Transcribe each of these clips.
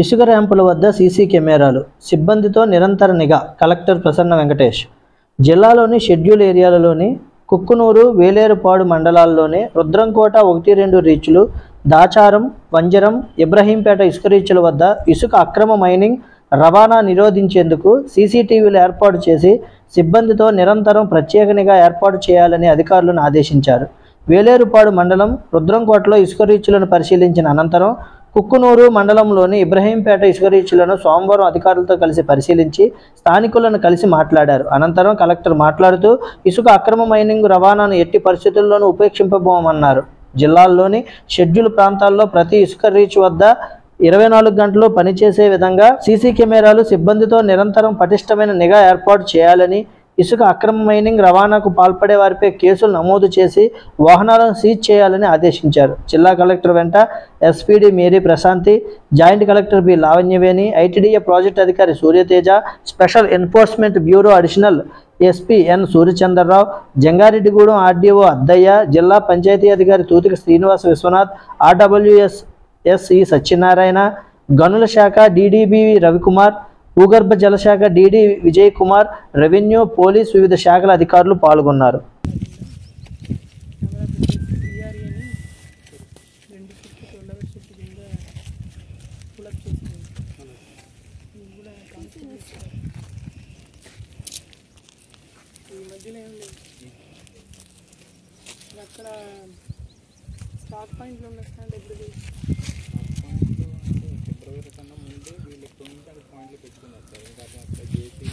ఇసుక ర్యాంపుల వద్ద సీసీ కెమెరాలు, సిబ్బందితో నిరంతర నిఘా. కలెక్టర్ ప్రసన్న వెంకటేష్. జిల్లాలోని షెడ్యూల్ ఏరియాలలోని కుక్కునూరు, వేలేరుపాడు మండలాల్లోని రుద్రంకోట 1-2 రీచ్లు, దాచారం, వంజరం, ఇబ్రహీంపేట ఇసుక రీచ్ల వద్ద ఇసుక అక్రమ మైనింగ్, రవాణా నిరోధించేందుకు సీసీటీవీలు ఏర్పాటు చేసి సిబ్బందితో నిరంతరం ప్రత్యేక నిఘా ఏర్పాటు చేయాలని అధికారులను ఆదేశించారు. వేలేరుపాడు మండలం రుద్రంకోటలో ఇసుక రీచ్లను పరిశీలించిన అనంతరం కుక్కునూరు మండలంలోని ఇబ్రహీంపేట ఇసుక రీచ్లను సోమవారం అధికారులతో కలిసి పరిశీలించి స్థానికులను కలిసి మాట్లాడారు. అనంతరం కలెక్టర్ మాట్లాడుతూ ఇసుక అక్రమ మైనింగ్ రవాణాను ఎట్టి పరిస్థితుల్లోనూ ఉపేక్షింపబోమన్నారు. జిల్లాల్లోని షెడ్యూల్ ప్రాంతాల్లో ప్రతి ఇసుక రీచ్ వద్ద 24 గంటలు పనిచేసే విధంగా సీసీ కెమెరాలు, సిబ్బందితో నిరంతరం పటిష్టమైన నిఘా ఏర్పాటు చేయాలని, ఇసుక అక్రమ మైనింగ్ రవాణాకు పాల్పడే వారిపై కేసులు నమోదు చేసి వాహనాలను సీజ్ చేయాలని ఆదేశించారు. జిల్లా కలెక్టర్ వెంట SPD Mary Prashanti, joint collector B Lavanyaveni, ITDA project అధికారి Suryateja, special enforcement bureau additional SP N Suryachandrarao, Jangareddygudem RDO Addayya, జిల్లా పంచాయతీ అధికారి తూతిక శ్రీనివాస విశ్వనాథ్, ఆర్డబ్ల్యూఎస్ఎస్ఈ సత్యనారాయణ, గనుల శాఖ డీడీబీ రవికుమార్, భూగర్భ జల శాఖ DD Vijay Kumar, revenue, police, వివిధ శాఖల అధికారులు పాల్గొన్నారు. స్టాక్ పాయింట్లో ఉన్న స్టాండ్ ఎప్పుడు ఫిబ్రవరి కన్నా ముందే వీళ్ళు ఎక్కడి నుంచి అక్కడ పాయింట్లు పెట్టుకున్నారు సార్. ఇంకా అక్కడ జేసీ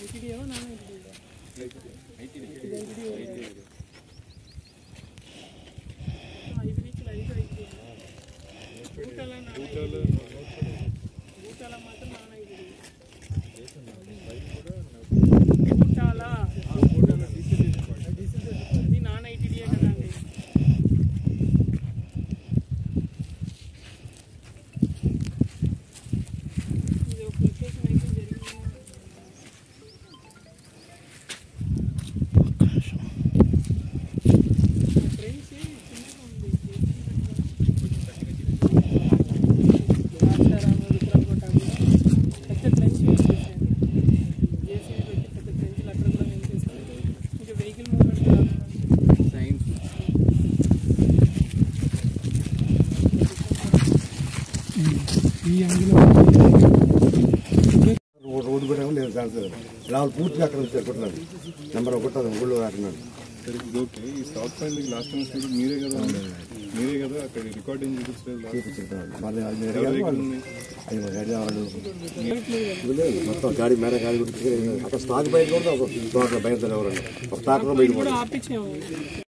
ఐటీడీయో నాన్ ఐటీడీ 5 రీచ్లు 5 ఐటీడీ బూటాల మాత్రం నాన్ ఐటీడీ ఇది నాన్ ఐటీడీయే కదండి. ఇది ఒక లొకేషన్ అయితే జరిగింది. ఫ్రెండ్స్ చిన్నగా ఉంది. రుద్రంకోట పెద్ద ట్రెంచ్ యూజ్ చేశాను. జేసీబీ పెట్టి పెద్ద ట్రెంచ్లు అక్కడ కూడా యూజ్ చేస్తాను. ఇంకా వెహికల్ మూవ్మెంట్ సైన్స్ ఈ అందులో రోడ్డు కూడా లేదు సార్. రావాలి పూర్తిగా అక్కడ చెప్పుకుంటున్నాను. నెంబర్ 1 ఊళ్ళో రాకున్నాడు. ఓకే. ఈ స్టాక్ పాయింట్ లాస్ట్ టైం మీరే కదా అక్కడ రికార్డింగ్ మొత్తం గాడి మేర గాడి అక్కడ స్టాక్ బయట కూడా ఒక బయట ఎవరండి ఒక టాక్టర్ బయట ఆపించాము.